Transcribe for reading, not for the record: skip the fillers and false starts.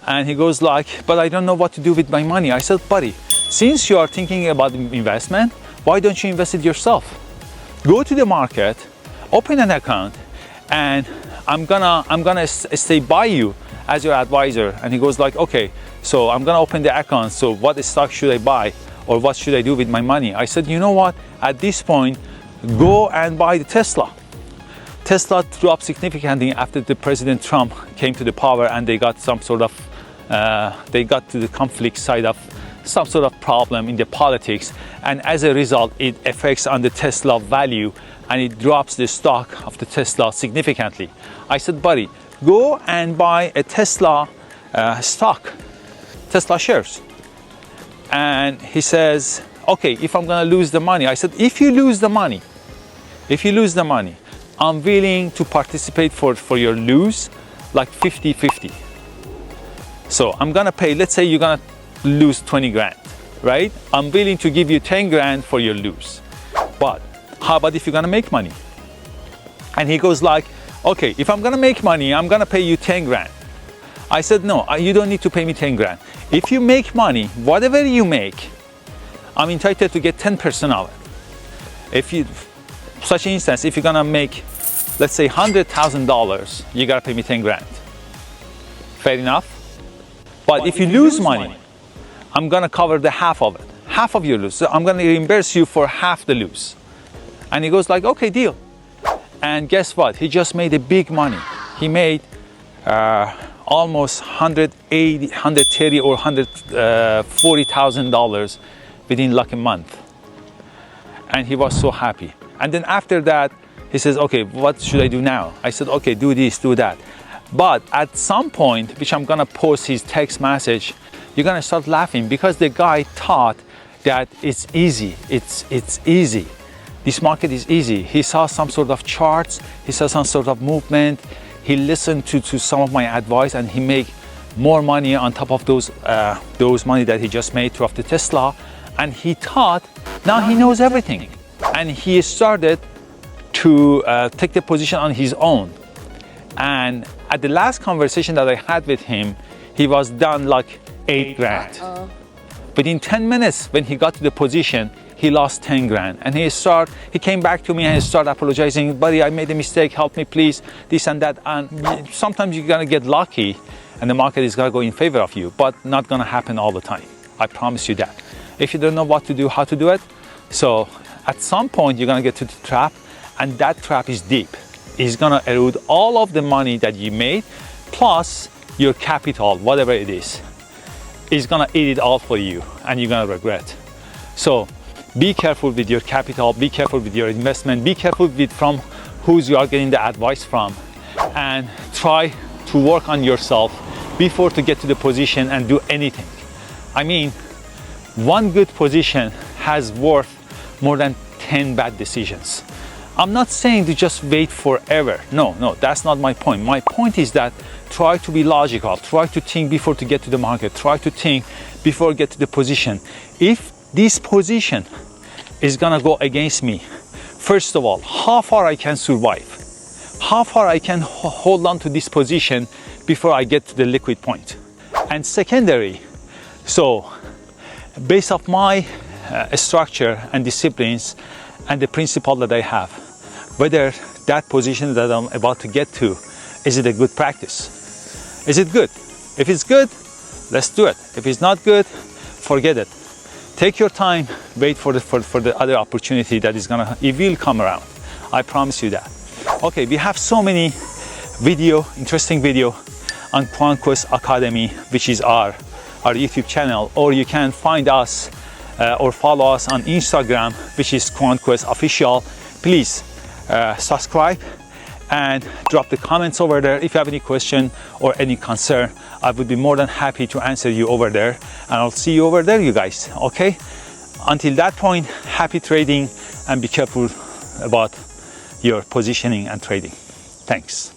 And he goes like, but I don't know what to do with my money. I said, buddy, since you are thinking about investment, why don't you invest it yourself? Go to the market, open an account, and I'm gonna stay by you as your advisor. And he goes like, okay, so I'm gonna open the account. So what stock should I buy, or what should I do with my money? I said, you know what? At this point, go and buy the Tesla. Tesla dropped significantly after the President Trump came to the power, and they got some sort of they got to the conflict side of some sort of problem in the politics, and as a result it affects on the Tesla value, and it drops the stock of the Tesla significantly. I said, buddy, go and buy a Tesla stock, Tesla shares. And he says, okay, if I'm gonna lose the money. I said, if you lose the money, I'm willing to participate for your lose, like 50-50. So I'm gonna pay, let's say you're gonna lose 20 grand, right? I'm willing to give you 10 grand for your lose. But how about if you're gonna make money? And he goes like, okay, if I'm gonna make money, I'm gonna pay you 10 grand. I said, no, you don't need to pay me 10 grand. If you make money, whatever you make, I'm entitled to get 10% of it. If you, such an instance, if you're gonna make, let's say $100,000, you gotta pay me 10 grand. Fair enough? But if you lose money, I'm gonna cover the half of it, half of your lose. So I'm gonna reimburse you for half the lose. And he goes like, okay, deal. And guess what? He just made a big money. He made almost $130,000 or $140,000 within like a month. And he was so happy. And then after that, he says, okay, what should I do now? I said, okay, do this, do that. But at some point, which I'm gonna post his text message, you're gonna start laughing, because the guy thought that it's easy. It's easy. This market is easy. He saw some sort of charts, he saw some sort of movement, he listened to some of my advice, and he made more money on top of those money that he just made off the Tesla. And he thought now he knows everything. And he started to take the position on his own. And at the last conversation that I had with him, he was down like 8 grand. Within 10 minutes, when he got to the position, he lost 10 grand. And he came back to me and he started apologizing, buddy, I made a mistake, help me please, this and that. And sometimes you're gonna get lucky and the market is gonna go in favor of you, but not gonna happen all the time. I promise you that. If you don't know what to do, how to do it, so at some point you're gonna get to the trap, and that trap is deep. It's gonna erode all of the money that you made, plus your capital, whatever it is. It's gonna eat it all for you, and you're gonna regret. So be careful with your capital, be careful with your investment, be careful with from who you are getting the advice from, and try to work on yourself before to get to the position and do anything. I mean, one good position has worth more than 10 bad decisions. I'm not saying to just wait forever. No, that's not my point. My point is that try to be logical, try to think before to get to the market, try to think before get to the position. If this position is gonna go against me, first of all, how far I can survive, how far I can hold on to this position before I get to the liquid point. And secondary, so based off my structure and disciplines and the principle that I have, whether that position that I'm about to get to, is it a good practice? Is it good? If it's good, let's do it. If it's not good, forget it. Take your time, wait for the other opportunity that is it will come around. I promise you that. Okay, we have so many interesting video on QuantQuest Academy, which is our YouTube channel, or you can find us or follow us on Instagram, which is QuantQuest Official. Please subscribe and drop the comments over there. If you have any question or any concern, I would be more than happy to answer you over there, and I'll see you over there, you guys. Okay, until that point, happy trading, and be careful about your positioning and trading. Thanks.